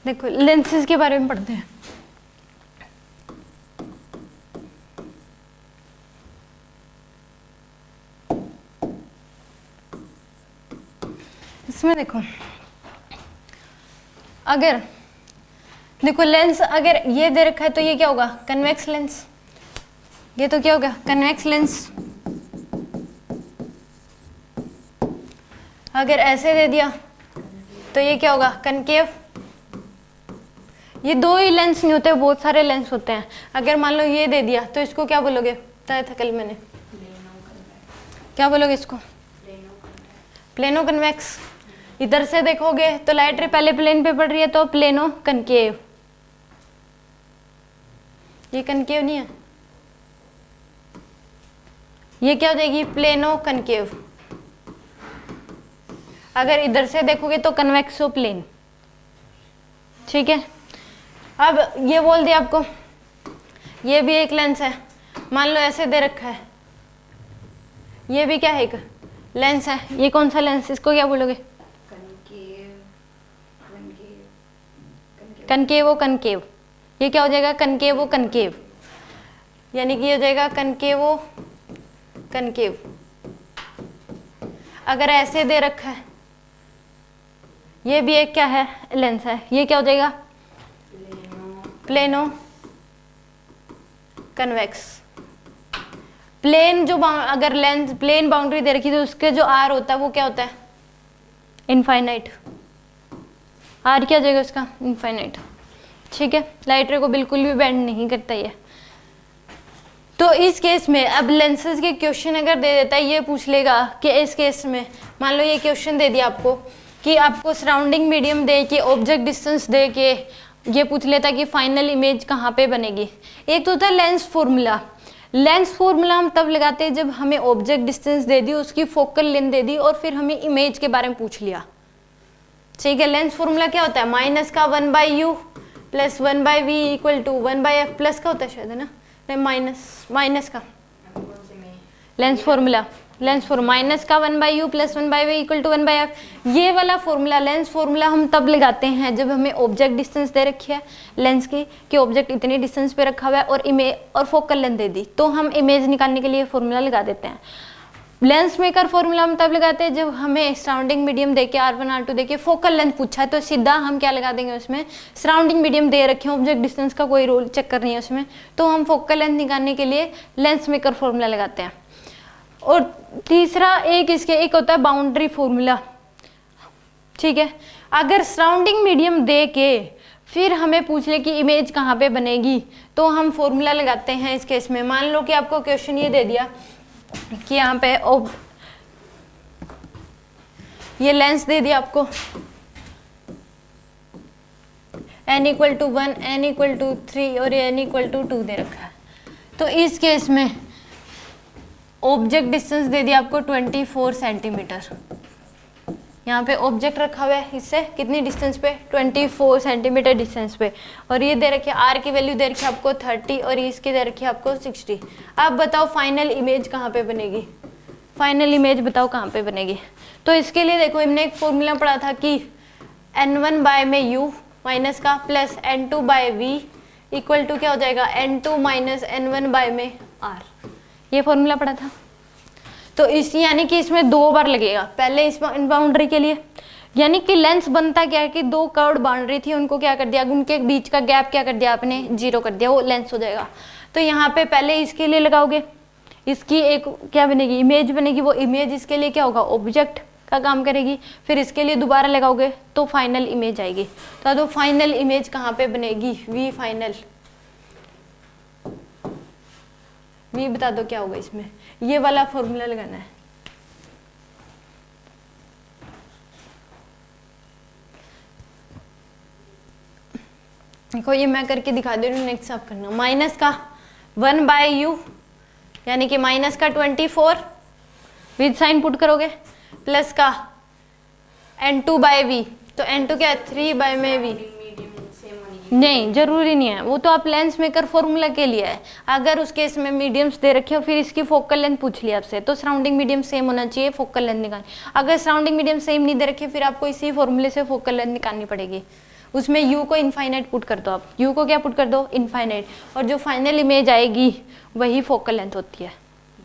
देखो लेंसेज के बारे में पढ़ते हैं। इसमें देखो अगर देखो लेंस अगर ये दे रखा है तो ये क्या होगा, कन्वेक्स लेंस। ये तो क्या होगा, कन्वेक्स लेंस। अगर ऐसे दे दिया तो ये क्या होगा, कनकेव। ये दो ही लेंस नहीं होते, बहुत सारे लेंस होते हैं। अगर मान लो ये दे दिया तो इसको क्या बोलोगे, बताया था कल मैंने, क्या बोलोगे इसको, प्लेनो कन्वेक्स। इधर से देखोगे तो लाइट रे पहले प्लेन पे पड़ रही है तो प्लेनो कनकेव। ये कनकेव नहीं है, ये क्या हो जाएगी, प्लेनो कनकेव। अगर इधर से देखोगे तो कन्वेक्सो प्लेन। ठीक है, अब ये बोल दिया आपको, ये भी एक लेंस है, मान लो ऐसे दे रखा है, ये भी क्या है, एक लेंस है। ये कौन सा लेंस, इसको क्या बोलोगे, कनकेवो कनकेव। ये क्या हो जाएगा, कनकेवो कनकेव, यानी कि ये हो जाएगा कनकेवो कनकेव। अगर ऐसे दे रखा है, ये भी एक क्या है, लेंस है, ये क्या हो जाएगा, प्लेनो कन्वेक्स। प्लेन जो अगर लेंस प्लेन बाउंड्री दे रखी तो उसके जो आर होता है वो क्या होता है, इनफाइनाइट। आर क्या हो जाएगा उसका, इनफाइनाइट। ठीक है, लाइट रे को बिल्कुल भी बेंड नहीं करता ये। तो इस केस में अब लेंसेज के क्वेश्चन अगर दे देता है, ये पूछ लेगा कि इस केस में मान लो ये क्वेश्चन दे दिया आपको कि आपको सराउंडिंग मीडियम दे के, ऑब्जेक्ट डिस्टेंस दे के ये पूछ लेता कि फाइनल इमेज कहाँ पे बनेगी। एक तो होता है लेंस फॉर्मूला। लेंस फॉर्मूला हम तब लगाते हैं जब हमें ऑब्जेक्ट डिस्टेंस दे दी, उसकी फोकल लेंथ दे दी और फिर हमें इमेज के बारे में पूछ लिया। ठीक है, लेंस फॉर्मूला क्या होता है, माइनस का 1/u plus 1/v equal to 1/f plus का होता है शायद, है ना, नहीं माइनस का lens formula, lens formula minus का 1/u plus 1/v equal to 1/f। ये वाला फॉर्मूला लेंस फॉर्मूला हम तब लगाते हैं जब हमें ऑब्जेक्ट डिस्टेंस दे रखी है लेंस की, कि ऑब्जेक्ट इतनी डिस्टेंस पे रखा हुआ है और इमेज और फोकल लेंथ दे दी, तो हम इमेज निकालने के लिए फॉर्मूला लगा देते हैं। लेंस मेकर फॉर्मूला हम तब लगाते हैं जब हमें सराउंडिंग मीडियम देके R1 R2 देके फोकल लेंथ पूछा है, तो सीधा हम क्या लगा देंगे उसमें, सराउंडिंग मीडियम दे रखे हैं, ऑब्जेक्ट डिस्टेंस का कोई रोल चक्कर नहीं है उसमें, तो हम फोकल लेंथ निकालने के लिए लेंस मेकर फॉर्मूला लगाते हैं। और तीसरा एक होता है बाउंड्री फॉर्मूला। ठीक है, अगर सराउंडिंग मीडियम दे के फिर हमें पूछ ले कि इमेज कहाँ पे बनेगी, तो हम फॉर्मूला लगाते हैं इस केस में। मान लो कि आपको क्वेश्चन ये दे दिया कि यहाँ पे ये लेंस दे दिया आपको n equal to 1, n equal to 3 और n इक्वल टू 2 दे रखा है। तो इस केस में ऑब्जेक्ट डिस्टेंस दे दिया आपको 24 सेंटीमीटर। यहाँ पे ऑब्जेक्ट रखा हुआ है, इससे कितनी डिस्टेंस पे, 24 सेंटीमीटर डिस्टेंस पे, और ये दे रखी है आर की वैल्यू दे रखी है आपको 30 और इसकी दे रखी है आपको 60। अब बताओ फाइनल इमेज कहाँ पे बनेगी, फाइनल इमेज बताओ कहाँ पे बनेगी। तो इसके लिए देखो हमने एक फॉर्मूला पढ़ा था कि n1 बाय में u माइनस का plus n2 by v equal to क्या हो जाएगा, n2 माइनस n1 बाय में r। ये फॉर्मूला पढ़ा था। तो इस यानी कि इसमें 2 बार लगेगा, पहले इस बाउंड्री के लिए, यानी कि लेंस बनता क्या है कि 2 कर्व्ड बाउंड्री थी, उनको क्या कर दिया, उनके बीच का गैप क्या कर दिया आपने, 0 कर दिया, वो लेंस हो जाएगा। तो यहाँ पे पहले इसके लिए लगाओगे, इसकी एक क्या बनेगी, इमेज बनेगी, वो इमेज इसके लिए क्या होगा, ऑब्जेक्ट का काम करेगी। फिर इसके लिए दोबारा लगाओगे तो फाइनल इमेज आएगी। तो फाइनल इमेज कहाँ पे बनेगी, वी फाइनल, वी बता दो क्या होगा इसमें, ये वाला फॉर्मूला लगाना है। देखो ये मैं करके दिखा दे रही हूँ, नेक्स्ट आप करना। माइनस का 1/u यानी कि माइनस का 24 विद साइन पुट करोगे, प्लस का n2/v, तो n2 क्या है 3/v। नहीं जरूरी नहीं है, वो तो आप लेंस मेकर फॉर्मूला के लिए है। अगर उस केस में मीडियम्स दे रखे हो फिर इसकी फोकल लेंथ पूछ लिया आपसे, तो सराउंडिंग मीडियम सेम होना चाहिए, फोकल लेंथ निकालनी। अगर सराउंडिंग मीडियम सेम नहीं दे रखे फिर आपको इसी फॉर्मूले से फोकल लेंथ निकालनी पड़ेगी, उसमें यू को इनफाइनाइट पुट कर दो आप, यू को क्या पुट कर दो, इनफाइनाइट, और जो फाइनल इमेज आएगी वही फोकल लेंथ होती है।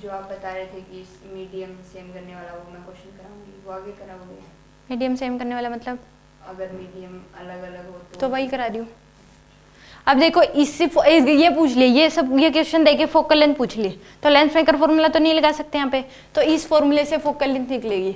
जो आप बता रहे थे कि मीडियम सेम करने वाला वो मैं क्वेश्चन कराऊंगी, वो आगे कराओगे? मीडियम सेम करने वाला मतलब अगर मीडियम अलग अलग हो तो वही करा रही हूँ। अब देखो इससे ये पूछ लिए, ये सब ये क्वेश्चन देके फोकल लेंथ पूछ लिए, तो लेंथ मेकर फॉर्मूला तो नहीं लगा सकते यहाँ पे, तो इस फॉर्मूले से फोकल लेंथ निकलेगी।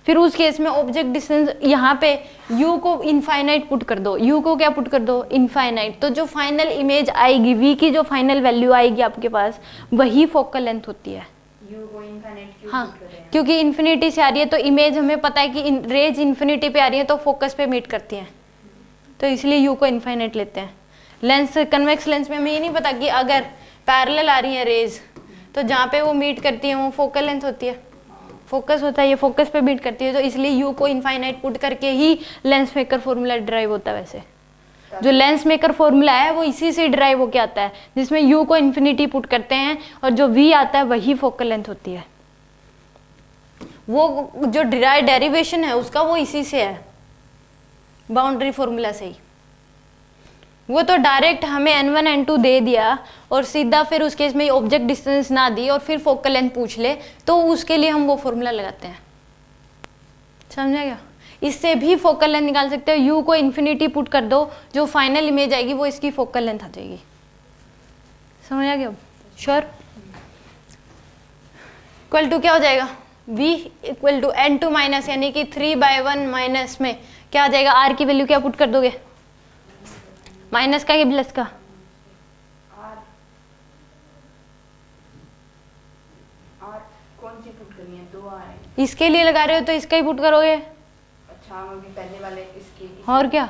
फिर उस केस में ऑब्जेक्ट डिस्टेंस यहाँ पे u को इनफाइनाइट पुट कर दो, u को क्या पुट कर दो, इनफाइनाइट, तो जो फाइनल इमेज आएगी v की, जो फाइनल वैल्यू आएगी आपके पास वही फोकल लेंथ होती है। u को इनफाइनाइट क्यों हाँ, पुट कर रहे हैं? क्योंकि इन्फिनिटी से आ रही है तो इमेज हमें पता है कि रेज इन्फिनिटी पे आ रही है तो फोकस पे मीट करती हैं, तो इसलिए u को इनफाइनाइट लेते हैं। लेंस, कन्वेक्स लेंस में हमें ये नहीं पता कि अगर पैरेलल आ रही है रेज तो जहाँ पे वो मीट करती है वो फोकल लेंथ होती है, फोकस होता है, ये फोकस पे मीट करती है, तो इसलिए u को इनफाइनाइट पुट करके ही लेंस मेकर फॉर्मूला डिराइव होता है। वैसे जो लेंस मेकर फॉर्मूला है वो इसी से डिराइव होके आता है, जिसमें u को इन्फिनिटी पुट करते हैं और जो v आता है वही फोकल लेंथ होती है। वो जो डेरिवेशन है उसका वो इसी से है, बाउंड्री फॉर्मूला से ही। वो तो डायरेक्ट हमें n1 n2 दे दिया और सीधा फिर उस केस में ऑब्जेक्ट डिस्टेंस ना दी और फिर फोकल लेंथ पूछ ले तो उसके लिए हम वो फॉर्मूला लगाते हैं, समझा क्या? इससे भी फोकल लेंथ निकाल सकते हो, u को इन्फिनिटी पुट कर दो, जो फाइनल इमेज आएगी वो इसकी फोकल लेंथ आ जाएगी, समझ आ गया? श्योर? इक्वल टू क्या हो जाएगा, v equal to n2 minus, यानी कि 3/1 माइनस में क्या आ जाएगा, r की वैल्यू क्या पुट कर दोगे, माइनस का कि प्लस का, आर कौन सी पुट करनी है, 2 आर है। इसके लिए लगा रहे हो तो इसका ही पुट करोगे। अच्छा, हम अभी पहले वाले इसके और क्या,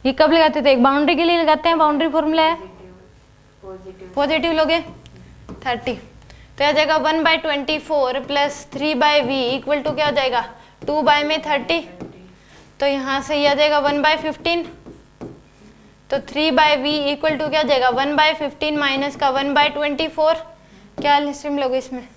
ये कब लगाते थे, एक बाउंड्री के लिए लगाते हैं, बाउंड्री फॉर्मूला है, पॉजिटिव लोगे 30, तो आ जाएगा 1/24 प्लस 3/v इक्वल टू क्या हो जाएगा, 2/30, तो यहाँ से ये आ जाएगा 1/15, तो 3/v इक्वल टू क्या हो जाएगा, 1/15 माइनस का 1/24, क्या लिस्टिम लोगे इसमें,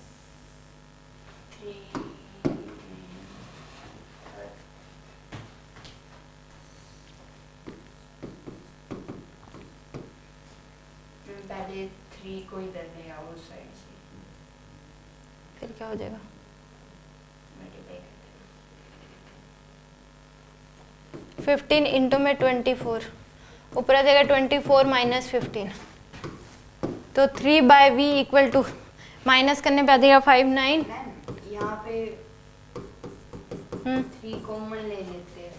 3 को इधर ले आओ उस साइड से, फिर क्या हो जाएगा, मल्टीप्लाई 15 इंटू में 24, ऊपर आ जाएगा 24 माइनस 15, तो 3/v इक्वल टू माइनस करने पे आ जाएगा 59, यहाँ पे 3 कॉमन ले लेते हैं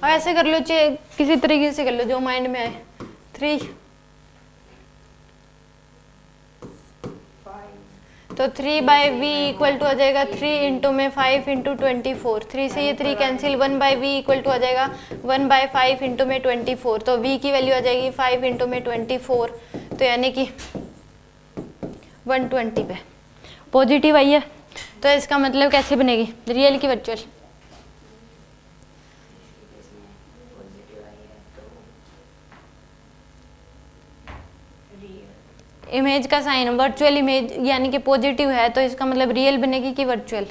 और ऐसे कर लो, चाहे किसी तरीके से कर लो जो माइंड में आए, 3, 5, तो 3/v इक्वल टू आ जाएगा 3 इंटू में 5 इंटू 24, 3 से ये 3 कैंसिल, 1/v इक्वल टू आ जाएगा 1/5 इंटू में 24, तो v की वैल्यू आ जाएगी 5 इंटू में 24, तो यानी कि 120 पे पॉजिटिव आई है, तो इसका मतलब कैसे बनेगी, रियल की वर्चुअल, इमेज का साइन वर्चुअल इमेज यानी कि पॉजिटिव है, तो इसका मतलब रियल बनेगी कि वर्चुअल,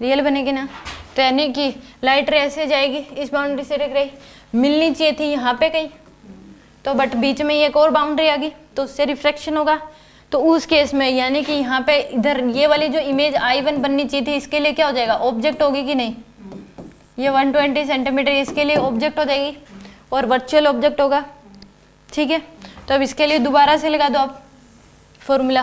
रियल बनेगी ना, तो यानी कि लाइट रे ऐसे जाएगी, इस बाउंड्री से रख रही, मिलनी चाहिए थी यहाँ पे कहीं, तो बट बीच में एक और बाउंड्री आ गई तो उससे रिफ्लेक्शन होगा, तो उस केस में यानी कि यहाँ पे इधर ये वाली जो इमेज I1 बननी चाहिए थी इसके लिए क्या हो जाएगा, ऑब्जेक्ट होगी कि नहीं, ये 120 सेंटीमीटर इसके लिए ऑब्जेक्ट हो जाएगी और वर्चुअल ऑब्जेक्ट होगा, ठीक है? तो अब इसके लिए दोबारा से लगा दो आप फॉर्मूला,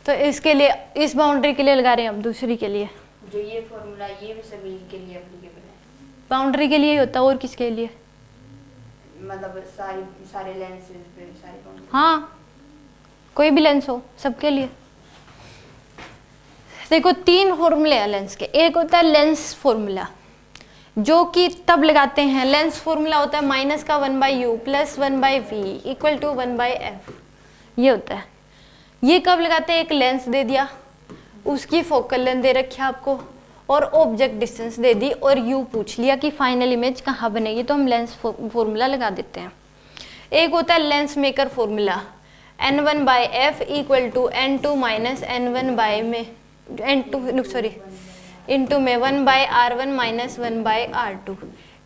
तो इसके लिए इस बाउंड्री के लिए लगा रहे हैं अब दूसरी के लिए, जो ये फॉर्मूला ये भी सभी के लिए एप्लीकेबल है, बाउंड्री के लिए ही होता है और किसके लिए, मतलब सारे लेंसेज पे सारी बाउंड्री, हाँ कोई भी लेंस हो सबके लिए। देखो 3 फॉर्मूले हैं लेंस के, एक होता है लेंस फॉर्मूला जो कि तब लगाते हैं, लेंस फॉर्मूला होता है माइनस का 1/u plus 1/v equal to 1/f, ये होता है, ये कब लगाते हैं, एक लेंस दे दिया, उसकी फोकल लेंथ दे रखी है आपको और ऑब्जेक्ट डिस्टेंस दे दी और u पूछ लिया कि फाइनल इमेज कहाँ बनेगी, तो हम लेंस फॉर्मूला लगा देते हैं। एक होता है lens maker formula n1/f equal to n2 minus n1 by में n2 सॉरी इंटू में 1/r1 माइनस 1/r2।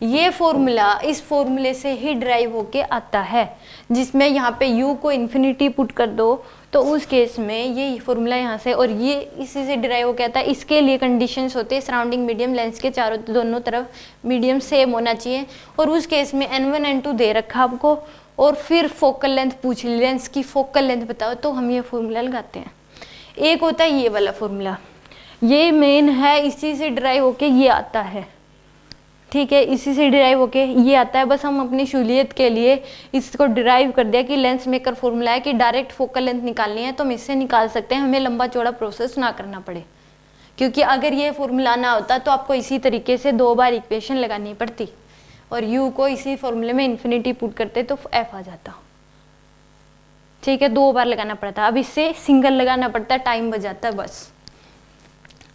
ये फॉर्मूला इस फॉर्मूले से ही ड्राइव होके आता है, जिसमें यहाँ पे u को इन्फिनिटी पुट कर दो तो उस केस में ये फॉर्मूला यहाँ से और ये इसी से ड्राइव होके आता है। इसके लिए कंडीशंस होते हैं सराउंडिंग मीडियम लेंस के चारों दोनों तरफ मीडियम सेम होना चाहिए, और उस केस में n1 n2 दे रखा आपको और फिर फोकल लेंथ पूछ ली, लेंस की फोकल लेंथ बताओ, तो हम ये फॉर्मूला लगाते हैं। एक होता है ये वाला फॉर्मूला, ये मेन है, इसी से ड्राइव होके ये आता है, ठीक है, इसी से डिराइव होके ये आता है। बस हम अपनी सहूलियत के लिए इसको डिराइव कर दिया कि लेंस मेकर फॉर्मूला है कि डायरेक्ट फोकल लेंथ निकालनी है तो हम इससे निकाल सकते हैं, हमें लंबा चौड़ा प्रोसेस ना करना पड़े। क्योंकि अगर ये फॉर्मूला ना होता तो आपको इसी तरीके से 2 बार इक्वेशन लगानी पड़ती और u को इसी फॉर्मूले में इन्फिनिटी पुट करते तो f आ जाता, ठीक है, 2 बार लगाना पड़ता। अब इससे सिंगल लगाना पड़ता है, टाइम बच जाता है, बस।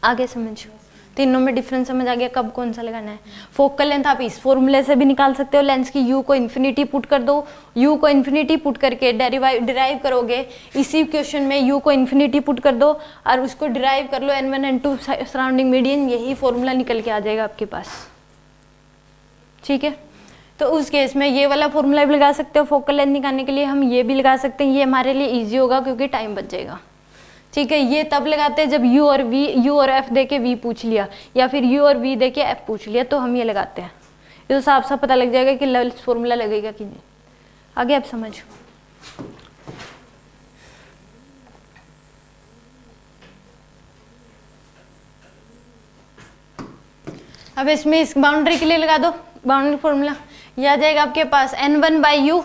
आगे समझो, तीनों में डिफरेंस समझ आ गया कब कौन सा लगाना है। फोकल लेंथ आप इस फॉर्मूले से भी निकाल सकते हो, लेंस की u को इन्फिनिटी पुट कर दो, u को इन्फिनिटी पुट करके डिराइव करोगे, इसी क्वेश्चन में u को इन्फिनिटी पुट कर दो और उसको डिराइव कर लो n1 n2 सराउंडिंग मीडियन, यही फॉर्मूला निकल के आ जाएगा आपके पास, ठीक है। तो उस केस में ये वाला फॉर्मूला भी लगा सकते हो, फोकल लेंथ निकालने के लिए हम ये भी लगा सकते हैं, ये हमारे लिए ईजी होगा क्योंकि टाइम बच जाएगा, ठीक है। ये तब लगाते हैं जब u और f दे के v पूछ लिया या फिर u और v दे के f पूछ लिया, तो हम ये लगाते हैं। ये तो साफ साफ पता लग जाएगा कि लेवल फॉर्मूला लगेगा कि नहीं। आगे आप समझो। अब इसमें इस बाउंड्री के लिए लगा दो बाउंड्री फॉर्मूला, ये आ जाएगा आपके पास n1/u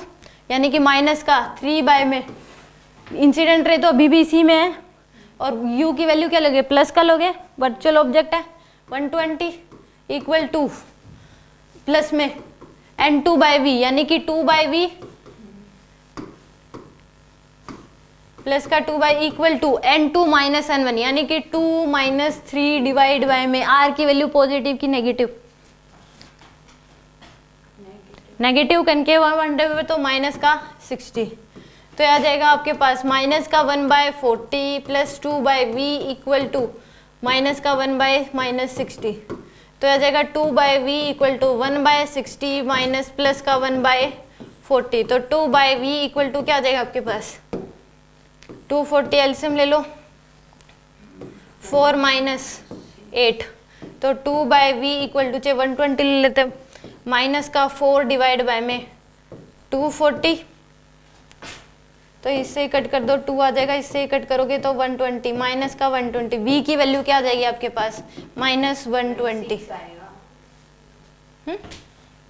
यानी कि माइनस का 3 में इंसिडेंट रे तो अभी भी इसी में है और u की वैल्यू क्या लोगे, प्लस का लोगे, वर्चुअल ऑब्जेक्ट है 120 इक्वल टू प्लस में n2/v यानी कि 2/v प्लस का 2 equal to n2 minus n1 यानी कि 2 माइनस 3 डिवाइड बाय में r की वैल्यू पॉजिटिव की नेगेटिव, नेगेटिव करके 1 तो माइनस का 60, तो आ जाएगा आपके पास माइनस का 1/40 plus 2/v equal to minus का 1/-60, तो आ जाएगा 2/v equal to 1/60 minus plus का 1/40, तो 2/v इक्वल टू क्या आ जाएगा आपके पास 240, एलसीएम ले लो 4 माइनस 8, तो 2/v इक्वल टू 120 ले लेते हैं, माइनस का 4 डिवाइड बाय में 240, तो इससे कट कर दो 2 आ जाएगा, इससे कट करोगे तो 120 माइनस का 120, v की वैल्यू क्या आ जाएगी आपके पास -120।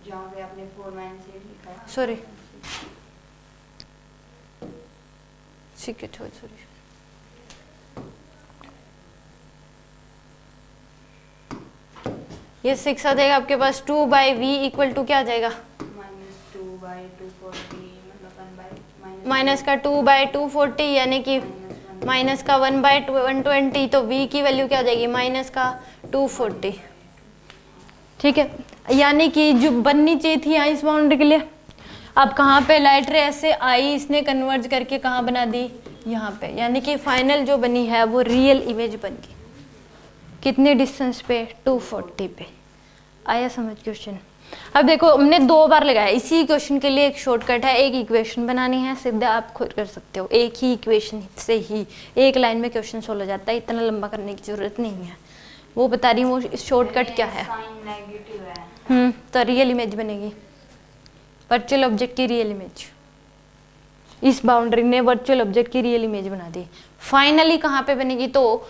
जहाँ पे आपने 4 - 8 लिखा है, सॉरी ठीक है, सॉरी ये 6 आ जाएगा आपके पास, 2/v इक्वल टू क्या आ जाएगा माइनस का 2/240 यानी कि माइनस का 1/120, तो v की वैल्यू क्या आ जाएगी माइनस का 240, ठीक है। यानी कि जो बननी चाहिए थी यहाँ इस बाउंड्री के लिए, अब कहाँ पे लाइट रे ऐसे आई, इसने कन्वर्ज करके कहाँ बना दी यहाँ पे, यानी कि फाइनल जो बनी है वो रियल इमेज बन गई। कितने डिस्टेंस पे 240 पे। आया समझ क्वेश्चन। अब देखो हमने 2 बार लगाया, इसी क्वेश्चन के लिए एक शॉर्टकट है, एक इक्वेशन बनानी है, सीधा आप खुद कर सकते हो, एक ही इक्वेशन से ही एक लाइन में क्वेश्चन सोल्व हो जाता है, इतना लंबा करने की जरूरत नहीं है। वो बता रही हूँ वो शॉर्टकट क्या है। तो रियल इमेज बनेगी, वर्चुअल ऑब्जेक्ट की रियल इमेज। इस बाउंड्री ने वर्चुअल ऑब्जेक्ट की रियल इमेज बना दी। फाइनली कहाँ पे बनेगी, तो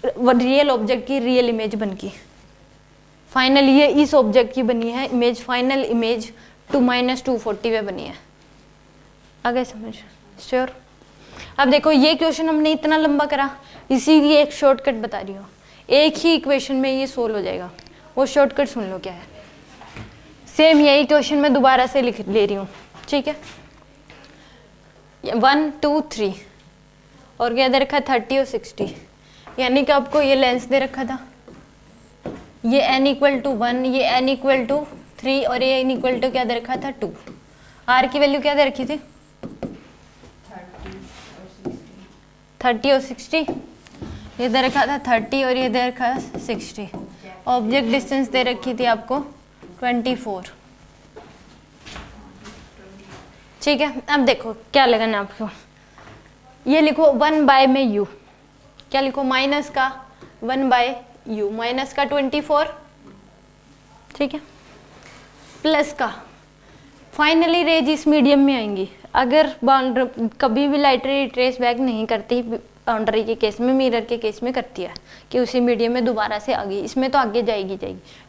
रियल ऑब्जेक्ट की रियल इमेज बन गई। फाइनली ये इस ऑब्जेक्ट की बनी है इमेज, फाइनल इमेज 2-240 पे बनी है। आगे समझ श्योर। अब देखो ये क्वेश्चन हमने इतना लंबा करा, इसी की एक शॉर्टकट बता रही हूँ, एक ही इक्वेशन में ये सोल्व हो जाएगा। वो शॉर्टकट सुन लो क्या है। सेम यही क्वेश्चन मैं दोबारा से लिख ले रही हूँ, ठीक है। 1 2 3 और क्या दे रखा 30 और 60, यानी कि आपको ये लेंस दे रखा था, ये n इक्वल टू 1, ये n इक्वल टू 3 और ये n इक्वल टू क्या दे रखा था 2। r की वैल्यू क्या दे रखी थी 30 और 60। ये दे रखा था 30 और ये दे रखा था 60। ऑब्जेक्ट डिस्टेंस दे रखी थी आपको 24। ठीक है, अब देखो क्या लगाना आपको। ये लिखो 1 में u, क्या लिखो माइनस का 1/u, माइनस का 24, ठीक है, प्लस का फाइनली रेज इस मीडियम में आएंगी। अगर बाउंड्री कभी भी लाइट ट्रेस बैक नहीं करती, बाउंड्री के केस में, मिरर के केस में करती है कि उसी मीडियम में दोबारा से आ गई, इसमें तो आगे जाएगी।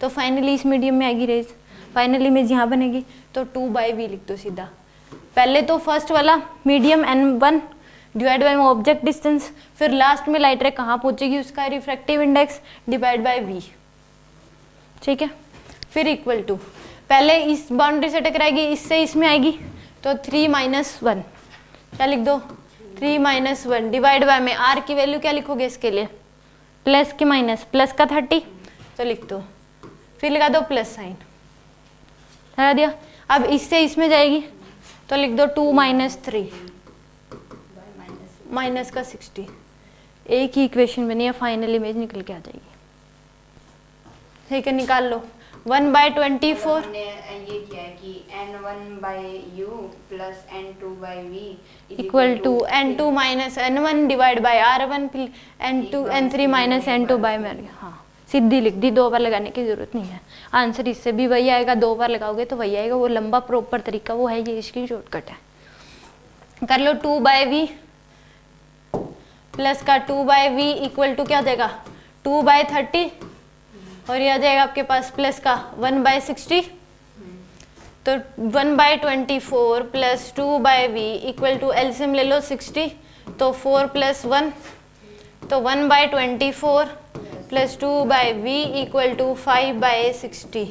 तो फाइनली इस मीडियम में आएगी रेज, फाइनल इमेज यहाँ बनेगी। तो 2/v लिख दो सीधा। पहले तो फर्स्ट वाला medium n1 divide by object distance, फिर लास्ट में लाइट रे कहाँ पहुंचेगी उसका refractive index divide by v, ठीक है। फिर इक्वल टू, पहले इस बाउंड्री से टकराएगी, इससे इसमें आएगी, तो 3 - 1, क्या लिख दो 3 - 1 डिवाइड बाय में r की वैल्यू क्या लिखोगे इसके लिए, प्लस के माइनस, प्लस का 30 तो लिख दो, फिर लगा दो प्लस साइन, लगा दिया। अब इससे इसमें जाएगी तो लिख दो 2 - 3 माइनस का 60। एक ही इक्वेशन बनी है, फाइनल इमेज निकल के आ जाएगी। ठीक है, निकाल लो 1/24। हमने ये किया है कि n1/u plus n2/v equal to n2 - n1 divide by r1 n2 n3 - n2 by में। हाँ, सीधी लिख दी, 2 बार लगाने की जरूरत नहीं है। आंसर इससे भी वही आएगा, 2 बार लगाओगे तो वही आएगा। वो लंबा प्रॉपर तरीका वो है, ये इसकी शॉर्टकट है। कर लो 2/v प्लस का 2/v इक्वल टू क्या हो जाएगा 2/30, और ये आ जाएगा आपके पास प्लस का 1/60। तो 1/24 plus 2/v equal to LCM ले लो 60, तो 4 + 1, तो 1/24 प्लस 2/v इक्वल टू 5/60।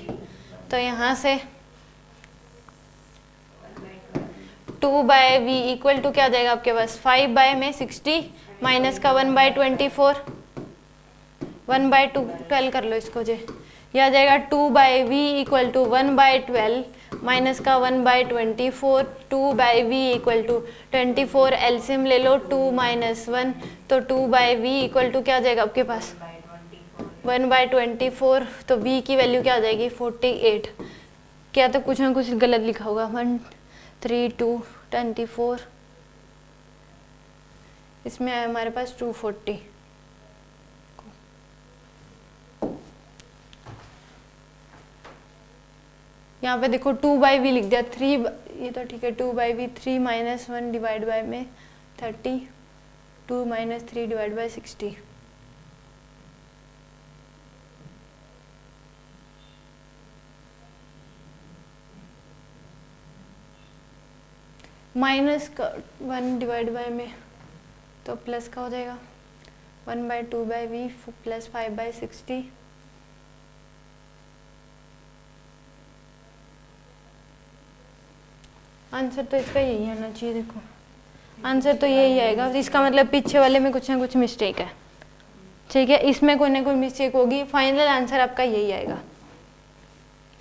तो यहाँ से 2/v इक्वल टू क्या आ जाएगा आपके पास 5/60 माइनस का 1/24, 1/12 कर लो इसको जे, यह आ जाएगा 2/v इक्वल टू 1/12 माइनस का 1/24, 2/v इक्वल टू 24, एलसीएम ले लो 2 - 1, तो 2/v इक्वल टू क्या आ जाएगा आपके पास 1/24, तो v की वैल्यू क्या आ जाएगी 48। क्या तो कुछ ना कुछ गलत लिखा होगा, 1 3 2 24, इसमें आया हमारे पास 240। यहाँ पे देखो 2/v लिख दिया, 3 ये तो ठीक है, 2/v 3 - 1 डिवाइड बाय में 30, 2 - 3 डिवाइड बाय 60। माइनस का 1 डिवाइड बाय में तो प्लस का हो जाएगा 1/2/v प्लस 5/60। आंसर तो इसका यही आना चाहिए। देखो आंसर तो यही आएगा, इसका मतलब पीछे वाले में कुछ ना कुछ मिस्टेक है, ठीक है, इसमें कोई ना कोई मिस्टेक होगी। फाइनल आंसर आपका यही आएगा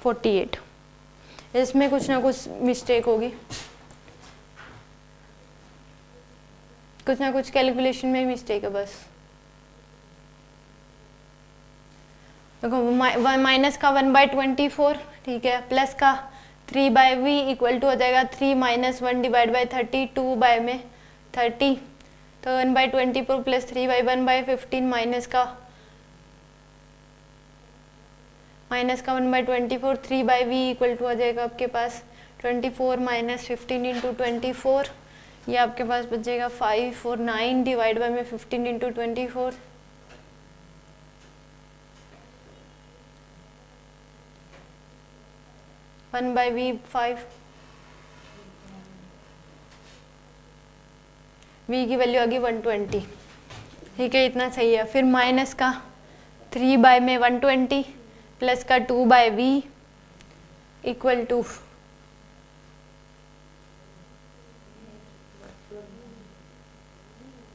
48, इसमें कुछ ना कुछ मिस्टेक होगी, कुछ ना कुछ कैलकुलेशन में मिस्टेक है बस। देखो माइनस का 1/24, ठीक है, प्लस का 3/v इक्वल टू हो जाएगा 3 - 1 डिवाइड बाय 30, 2 में 30, तो 1/24 प्लस 3/1/15 माइनस का 1/24, 3/v इक्वल टू हो जाएगा आपके पास 24 - 15 × 24, ये आपके पास बचेगा 5 और 9 डिवाइड बाय में 15 × 24, वन बाई वी 5, v की वैल्यू आ गई 120, ठीक है, इतना सही है। फिर माइनस का 3 में 120 प्लस का 2/v इक्वल टू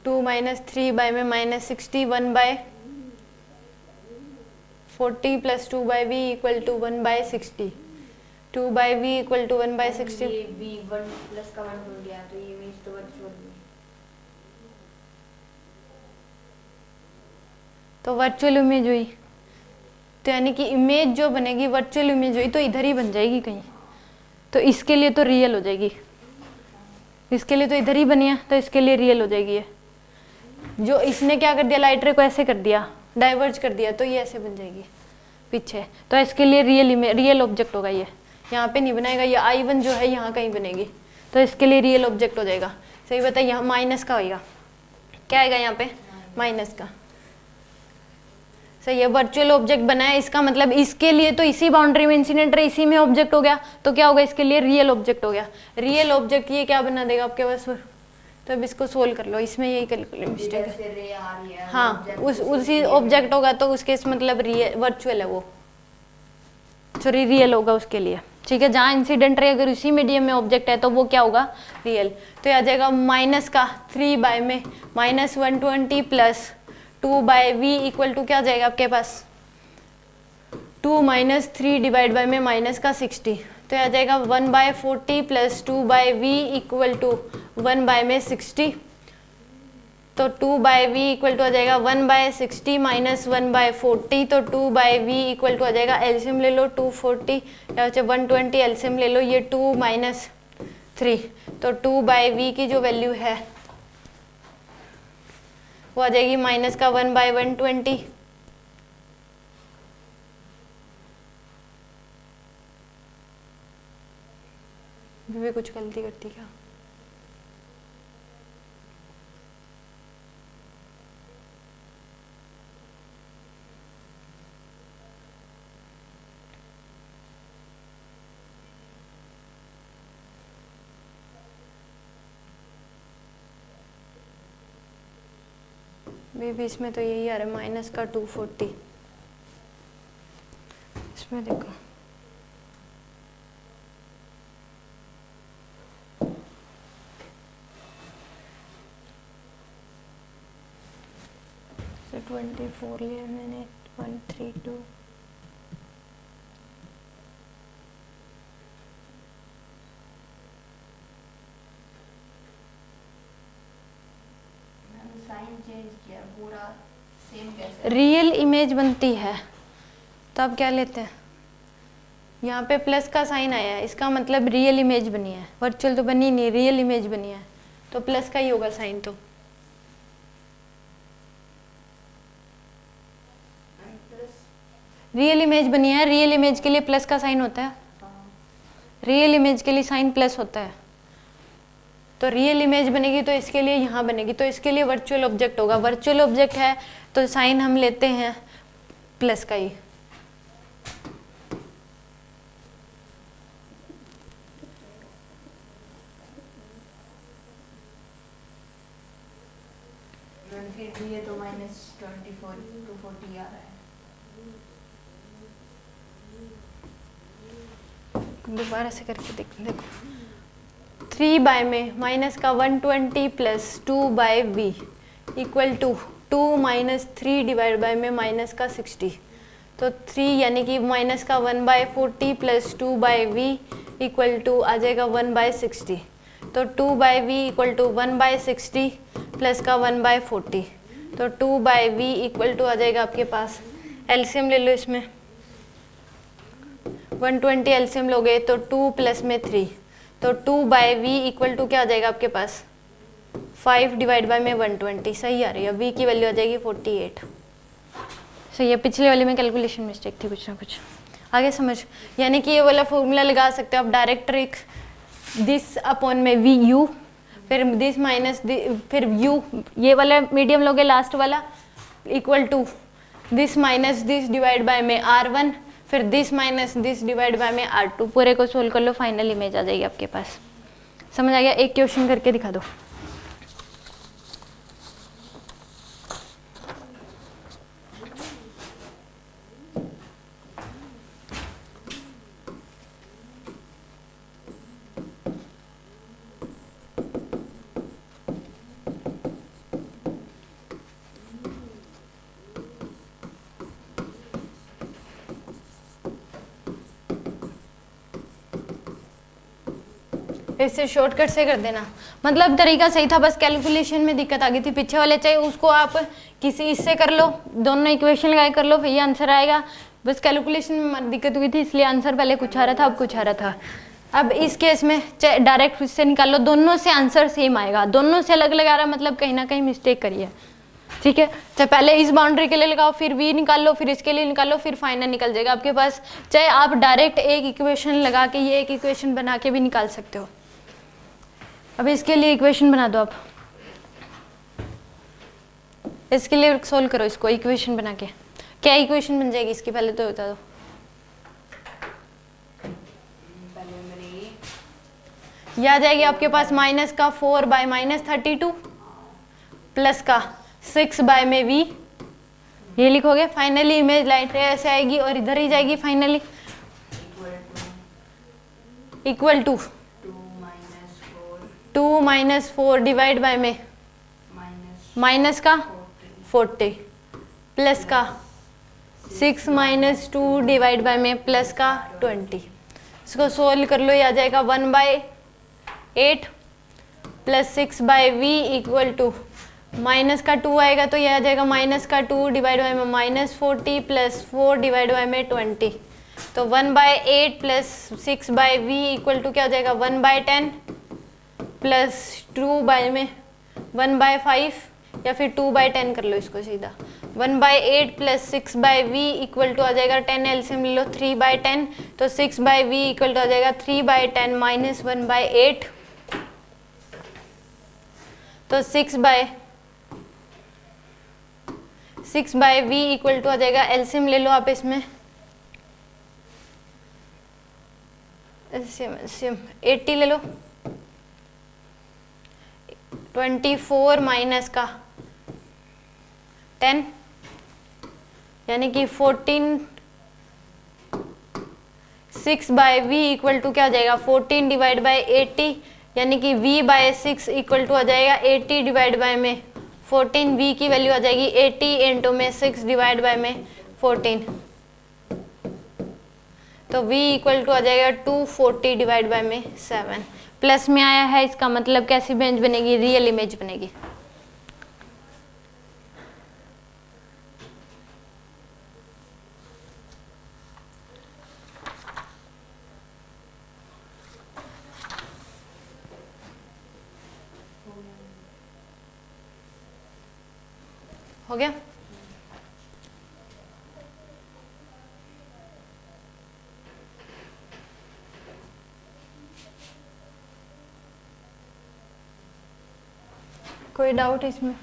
2 - 3 में -60, 1/40 plus 2/v equal to 1/60, 2/v equal to 1/60। ये v 1 प्लस का 1 हो गया, तो ये मींस तो वर्चुअल तो वर्चुअल इमेज हुई, तो यानी कि इमेज जो बनेगी वर्चुअल इमेज हुई तो इधर ही बन जाएगी कहीं, तो इसके लिए तो रियल हो जाएगी, इसके लिए तो इधर ही बनी है तो इसके लिए रियल हो जाएगी ये। जो इसने क्या कर दिया, लाइट रे को ऐसे कर दिया, डाइवर्ज कर दिया, तो ये ऐसे बन जाएगी पीछे, तो इसके लिए रियल ऑब्जेक्ट होगा ये, यहाँ पे नहीं बनाएगा, ये I1 जो है यहाँ कहीं बनेगी, तो इसके लिए रियल ऑब्जेक्ट हो जाएगा। सही बताइए, यहाँ माइनस का होगा, क्या आएगा यहाँ पे, माइनस का। सही है, वर्चुअल ऑब्जेक्ट बना है, इसका मतलब इसके लिए तो इसी बाउंड्री में इंसिडेंट रे इसी में ऑब्जेक्ट हो गया, तो क्या होगा, इसके लिए रियल ऑब्जेक्ट हो गया। रियल ऑब्जेक्ट ये क्या बना देगा आपके पास, तो अब इसको सोल्व कर लो, इसमें यही कैलकुलेट मिस्टेक है। हाँ, उसी ऑब्जेक्ट होगा तो उसके मतलब वर्चुअल है वो, सॉरी रियल होगा उसके लिए। ठीक है, जहाँ इंसिडेंट रे अगर उसी मीडियम में ऑब्जेक्ट है तो वो क्या होगा, रियल। तो आ जाएगा माइनस का 3 बाय में -120 plus 2 by V equal to क्या आ जाएगा आपके पास, 2 माइनस 3 डिवाइड बाय में माइनस का 60, तो आ जाएगा 1/40 plus 2 by V equal to 1 by में 60, तो 2 बाय वी इक्वल टू आ जाएगा 1/60 माइनस 1/40, तो 2 बाय वी इक्वल टू आ जाएगा, एलसीएम ले लो 240 या 120 एलसीएम ले लो, ये 2 माइनस 3, तो 2 बाय वी की जो वैल्यू है वो आ जाएगी माइनस का 1/120, भी कुछ गलती करती क्या, भी इसमें तो यही आ रहा है माइनस का 240, इसमें देखो तो 24 लिया मैंने, 132 साइन चेंज किया, पूरा सेम कैसे, रियल इमेज बनती है, तो अब क्या लेते हैं, यहाँ पे प्लस का साइन आया है, इसका मतलब रियल इमेज बनी है, वर्चुअल तो बनी नहीं, रियल इमेज बनी है, तो प्लस का ही होगा साइन। तो रियल इमेज बनी है, रियल इमेज के लिए प्लस का साइन होता है, रियल इमेज के लिए साइन प्लस होता है, तो रियल इमेज बनेगी तो इसके लिए यहाँ बनेगी, तो इसके लिए वर्चुअल ऑब्जेक्ट होगा, वर्चुअल ऑब्जेक्ट है तो साइन हम लेते हैं प्लस का ही। फिर ये तो -24 240 आ रहा है, दोबारा से करके देखो, 3 बाय में माइनस का 120 plus 2 by V equal to 2 minus 3 divide by में माइनस का 60, तो 3 यानी कि माइनस का 1/40 plus 2 by V equal to आ जाएगा 1/60, तो 2 by V equal to 1/60 plus का 1/40, तो 2 बाय वी इक्वल टू आ जाएगा आपके पास, एलसीएम ले लो इसमें, 120 एलसीएम लोगे तो 2 प्लस में 3, तो 2 बाय वी इक्वल टू क्या आ जाएगा आपके पास, 5 डिवाइड बाय में 120, सही आ रही है, वी की वैल्यू आ जाएगी 48। सही है, पिछले वाले में कैलकुलेशन मिस्टेक थी कुछ ना कुछ, आगे समझ, यानी कि ये वाला फॉर्मूला लगा सकते हो आप डायरेक्ट ट्रिक, दिस अपॉन में वी यू, फिर दिस माइनस फिर यू, ये वाला मीडियम लोगे लास्ट वाला, equal to this minus this divide by में R1, फिर this minus this divide by में R2, पूरे को सोल्व कर लो, फाइनल इमेज आ जाएगी आपके पास। समझ आ गया, एक क्वेश्चन करके दिखा दो। इससे शॉर्टकट से कर देना, मतलब तरीका सही था, बस कैलकुलेशन में दिक्कत आ गई थी पीछे वाले, चाहे उसको आप किसी इससे कर लो, दोनों इक्वेशन लगाए कर लो, फिर ये आंसर आएगा। बस कैलकुलेशन में दिक्कत हुई थी इसलिए आंसर पहले कुछ आ रहा था, अब कुछ आ रहा था। अब इस केस में चाहे डायरेक्ट इससे निकाल लो, दोनों से आंसर सेम आएगा, दोनों से अलग अलग आ रहा है मतलब कहीं ना कहीं मिस्टेक करिए, ठीक है। चाहे पहले इस बाउंड्री के लिए लगाओ, फिर v निकाल लो, फिर इसके लिए निकाल लो, फिर फाइनल निकल जाएगा आपके पास। चाहे आप डायरेक्ट एक इक्वेशन लगा के ये एक इक्वेशन बना के भी निकाल सकते हो। अब इसके लिए इक्वेशन बना दो आप, इसके लिए सोल्व करो इसको इक्वेशन बना के। क्या इक्वेशन बन जाएगी इसकी पहले तो बता दो। ये आ जाएगी आपके पास माइनस का 4 बाय -32 प्लस का 6 बाय में v, ये लिखोगे। फाइनली इमेज लाइट ऐसे आएगी और इधर ही जाएगी finally, equal to 2 - 4 divide by में माइनस का 40 प्लस का 6 - 2 डिवाइड बाय में प्लस का 20। इसको सोल्व कर लो, ये आ जाएगा 1/8 plus 6 by v equal to minus का 2 आएगा तो ये आ जाएगा माइनस का 2 डिवाइड बाय में -40 प्लस 4 डिवाइड बाय में 20। तो 1/8 plus 6 by v equal to क्या हो जाएगा 1/10 प्लस 2 बाय में 1/5 या फिर 2/10 कर लो इसको सीधा। 1/8 plus 6 by v equal to आ जाएगा 10, एलसीएम ले लो 3/10, तो 6 बाय v इक्वल टू आ जाएगा 3/10 माइनस 1/8, तो 6 बाय v इक्वल टू आ जाएगा, एलसीएम ले लो आप इसमें, एलसीएम 80 ले लो, 24 माइनस का 10 यानी कि 14। 6 बाय v इक्वल टू क्या हो जाएगा 14 डिवाइड बाय 80 यानी कि v बाय 6 इक्वल टू आ जाएगा 80 डिवाइड बाय में 14। v की वैल्यू आ जाएगी 80 इंटू में 6 डिवाइड बाय में 14, तो v इक्वल टू आ जाएगा 240 डिवाइड बाय में 7। प्लस में आया है इसका मतलब कैसी इमेज बनेगी, रियल इमेज बनेगी। हो गया। कोई डाउट इसमें?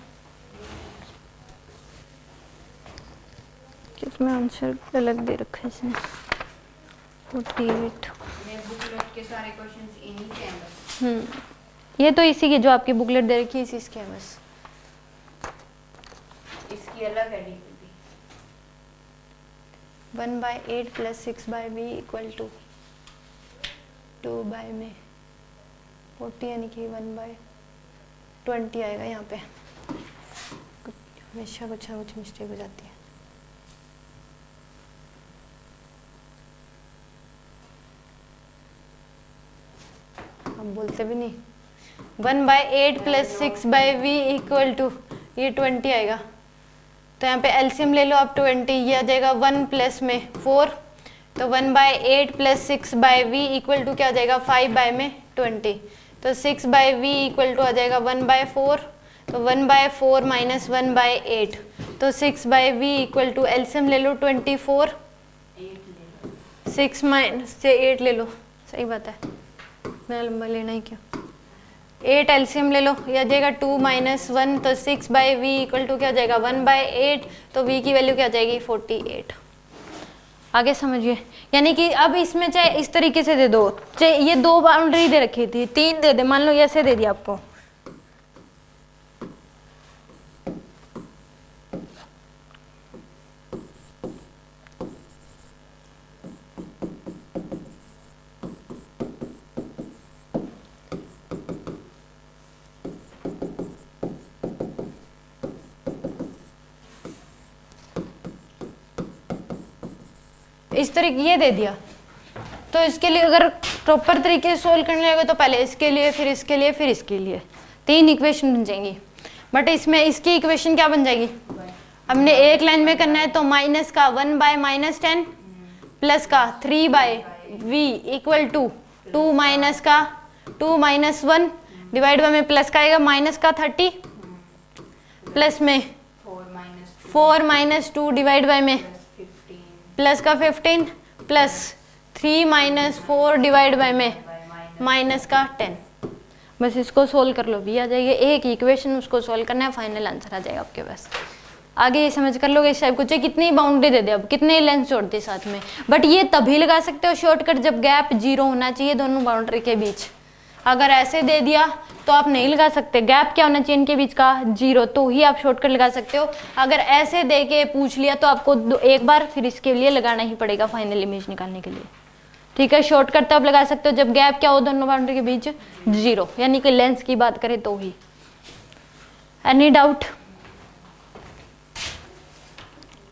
किसमें आंसर अलग दे रखा है इसने 48। बुकलेट के सारे क्वेश्चंस इन्हीं के हैं बस। ये तो इसी की जो आपकी बुकलेट दे रखी है इसी के है बस, इसकी अलग है DPP. 1/8 plus 6 by v equal to 2 by में 40 यानी कि 1/20 आएगा। यहाँ पे हमेशा कुछ ना कुछ मिस्टेक हो जाती है। हम बोलते भी नहीं। 1/8 plus 6 by v equal to ये 20 आएगा, तो यहाँ पे एलसीएम ले लो आप 20, ये आ जाएगा 1 प्लस में 4, तो 1/8 plus 6 by v equal to क्या आ जाएगा 5 बाय में 20, तो 6 बाय v इक्वल टू आ जाएगा 1/4, तो 1/4 माइनस 1/8, तो 6 by v equal to LCM ले लो 24, 6 माइनस से 8 ले लो, सही बात है, मैं लंबा लेना ही क्यों। 8 एलसीएम ले लो, ये आ जाएगा 2 माइनस 1, तो 6 बाय v इक्वल टू क्या हो जाएगा 1/8, तो v की वैल्यू क्या आ जाएगी 48। आगे समझिए, यानी कि अब इसमें चाहे इस तरीके से दे दो, चाहे ये 2 बाउंड्री दे रखी थी 3 दे दे, मान लो ऐसे दे दिया आपको, इस तरीके ये दे दिया तो इसके लिए अगर प्रॉपर तरीके से सोल्व करने लगे तो पहले इसके लिए, फिर इसके लिए, फिर इसके लिए 3 इक्वेशन बन जाएंगी। बट इसमें इसकी इक्वेशन क्या बन जाएगी, हमने एक लाइन में करना है तो माइनस का 1/-10 प्लस का 3/v इक्वल टू 2 माइनस का 2 - 1 डिवाइड बाय में प्लस का आएगा माइनस का 30 प्लस में 4 - 2 डिवाइड बाय में प्लस का 15 प्लस 3 - 4 डिवाइड बाय में माइनस का 10। बस इसको सोल्व कर लो, भी आ जाएगी। एक इक्वेशन उसको सोल्व करना है, फाइनल आंसर आ जाएगा आपके पास। आगे ये समझ कर लोगे इस टाइप कुछ कितनी बाउंड्री दे दे, अब कितने लेंथ जोड़ दे साथ में। बट ये तभी लगा सकते हो शॉर्टकट जब गैप 0 होना चाहिए दोनों बाउंड्री के बीच। अगर ऐसे दे दिया तो आप नहीं लगा सकते, गैप क्या होना चाहिए इनके बीच का 0, तो ही आप शॉर्टकट लगा सकते हो। अगर ऐसे दे के पूछ लिया तो आपको एक बार फिर इसके लिए लगाना ही पड़ेगा फाइनल इमेज निकालने के लिए। ठीक है, शॉर्टकट तब लगा सकते हो जब गैप क्या हो दोनों बाउंड्री के बीच 0, यानी कि लेंथ की बात करें तो ही। Any doubt?